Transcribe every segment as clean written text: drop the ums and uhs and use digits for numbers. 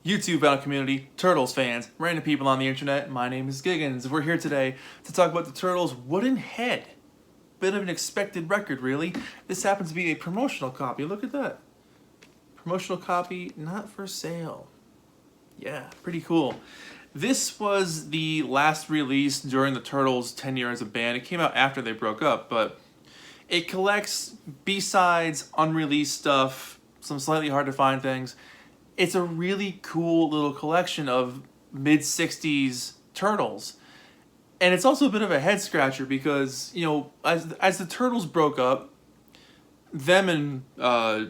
YouTube bound community, Turtles fans, random people on the internet. My name is Giggens. We're here today to talk about the Turtles' Wooden Head. Bit of an expected record, really. This happens to be a promotional copy. Look at that. Promotional copy, not for sale. Yeah, pretty cool. This was the last release during the Turtles' tenure as a band. It came out after they broke up, but it collects B-sides, unreleased stuff, some slightly hard to find things. It's a really cool little collection of mid-60s Turtles. And it's also a bit of a head-scratcher because, as the Turtles broke up, them and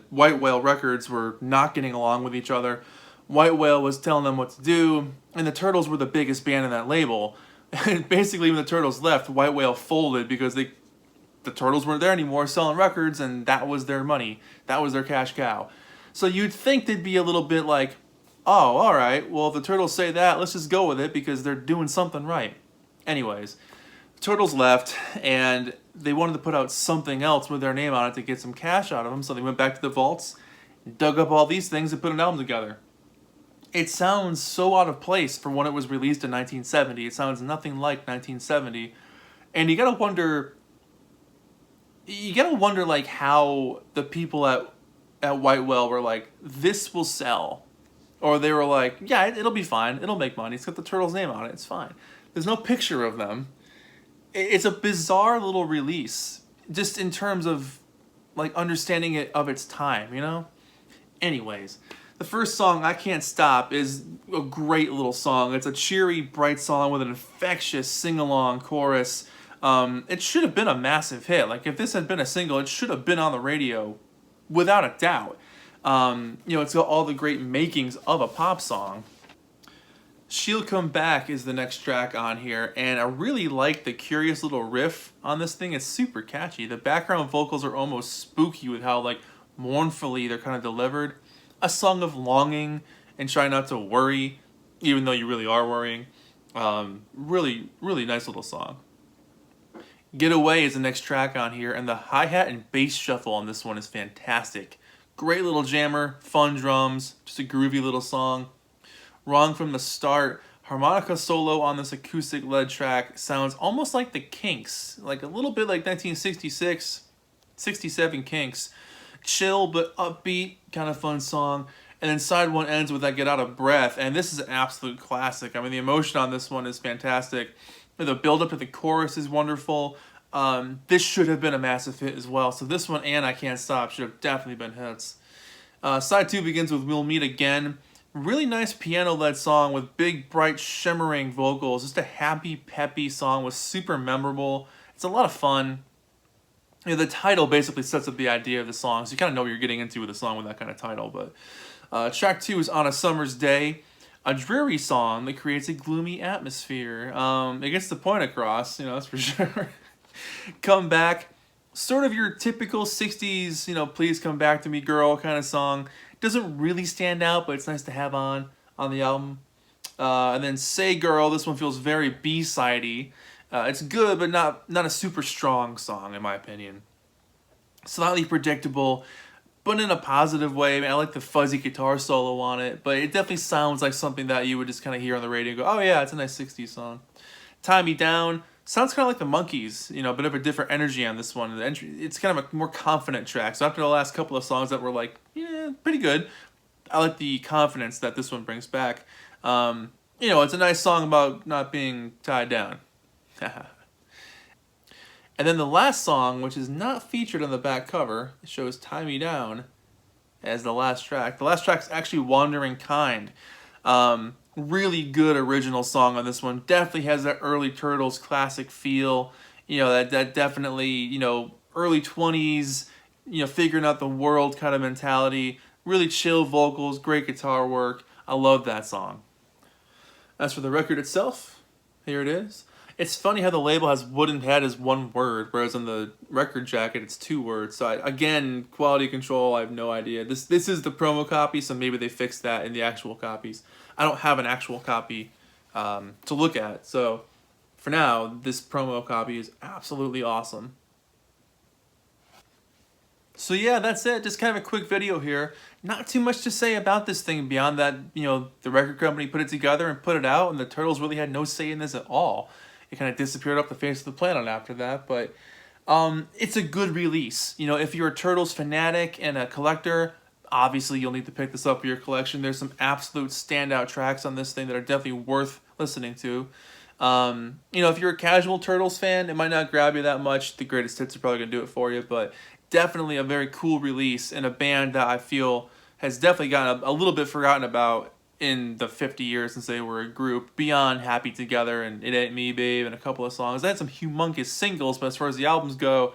White Whale Records were not getting along with each other. White Whale was telling them what to do, and the Turtles were the biggest band in that label. And basically, when the Turtles left, White Whale folded because the Turtles weren't there anymore selling records, and that was their money. That was their cash cow. So you'd think they'd be a little bit like, oh, all right, well, if the Turtles say that, let's just go with it because they're doing something right. Anyways, the Turtles left, and they wanted to put out something else with their name on it to get some cash out of them, so they went back to the vaults, dug up all these things, and put an album together. It sounds so out of place for when it was released in 1970. It sounds nothing like 1970. And you gotta wonder like how the people at White Whale were like, this will sell. Or they were like, yeah, it'll be fine. It'll make money. It's got the Turtles' name on it. It's fine. There's no picture of them. It's a bizarre little release, just in terms of like understanding it of its time, Anyways, the first song, I Can't Stop, is a great little song. It's a cheery, bright song with an infectious sing-along chorus. It should have been a massive hit. Like, if this had been a single, it should have been on the radio without a doubt. It's got all the great makings of a pop song. She'll Come Back is the next track on here, and I really like the curious little riff on this thing. It's super catchy. The background vocals are almost spooky with how, like, mournfully they're kind of delivered. A song of longing and try not to worry, even though you really are worrying. Really, really nice little song. Getaway is the next track on here, and the hi-hat and bass shuffle on this one is fantastic. Great little jammer, fun drums, just a groovy little song. Wrong from the Start, harmonica solo on this acoustic lead track sounds almost like the Kinks, like a little bit like 1966, 67 Kinks. Chill but upbeat, kind of fun song. And then side one ends with I Get Out of Breath, and this is an absolute classic. I mean, the emotion on this one is fantastic. The build-up to the chorus is wonderful. This should have been a massive hit as well. So this one and I Can't Stop should have definitely been hits. Side 2 begins with We'll Meet Again. Really nice piano-led song with big, bright, shimmering vocals. Just a happy, peppy song was super memorable. It's a lot of fun. The title basically sets up the idea of the song, so you kind of know what you're getting into with a song with that kind of title. But track 2 is On a Summer's Day, a dreary song that creates a gloomy atmosphere. It gets the point across, that's for sure. Come Back, sort of your typical 60s, please come back to me girl kind of song. Doesn't really stand out, but it's nice to have on the album. And then Say Girl, this one feels very B-sidey. It's good, but not a super strong song, in my opinion. Slightly predictable, but in a positive way. I mean, I like the fuzzy guitar solo on it, but it definitely sounds like something that you would just kind of hear on the radio and go, oh yeah, it's a nice 60s song. Tie Me Down, sounds kind of like the Monkees, a bit of a different energy on this one. It's kind of a more confident track. So after the last couple of songs that were like, yeah, pretty good, I like the confidence that this one brings back. It's a nice song about not being tied down. And then the last song, which is not featured on the back cover, shows Tie Me Down as the last track. The last track's actually Wandering Kind. Really good original song on this one. Definitely has that early Turtles classic feel. That definitely, early 20s, figuring out the world kind of mentality. Really chill vocals, great guitar work. I love that song. As for the record itself, here it is. It's funny how the label has Wooden Head as one word, whereas on the record jacket it's 2 words. So again, quality control, I have no idea. This is the promo copy, so maybe they fixed that in the actual copies. I don't have an actual copy to look at, so for now, this promo copy is absolutely awesome. So yeah, that's it. Just kind of a quick video here. Not too much to say about this thing beyond that, you know, the record company put it together and put it out, and the Turtles really had no say in this at all. It kind of disappeared off the face of the planet after that, but it's a good release. You know, if you're a Turtles fanatic and a collector, obviously you'll need to pick this up for your collection. There's some absolute standout tracks on this thing that are definitely worth listening to. You know, if you're a casual Turtles fan, it might not grab you that much. The greatest hits are probably going to do it for you, but definitely a very cool release and a band that I feel has definitely gotten a little bit forgotten about in the 50 years since they were a group, beyond Happy Together and It Ain't Me, Babe, and a couple of songs. They had some humongous singles, but as far as the albums go,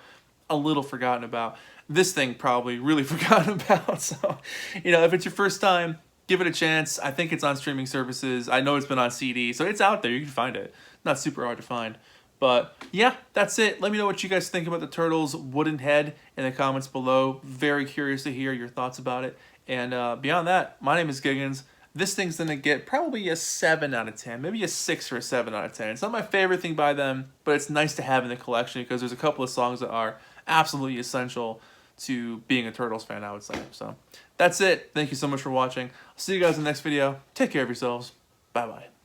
a little forgotten about. This thing probably really forgotten about. So, you know, if it's your first time, give it a chance. I think it's on streaming services. I know it's been on CD, so it's out there. You can find it. Not super hard to find. But yeah, that's it. Let me know what you guys think about the Turtles' Wooden Head in the comments below. Very curious to hear your thoughts about it. And beyond that, my name is Giggens. This thing's going to get probably a 7 out of 10, maybe a 6 or a 7 out of 10. It's not my favorite thing by them, but it's nice to have in the collection because there's a couple of songs that are absolutely essential to being a Turtles fan, I would say. So that's it. Thank you so much for watching. I'll see you guys in the next video. Take care of yourselves. Bye-bye.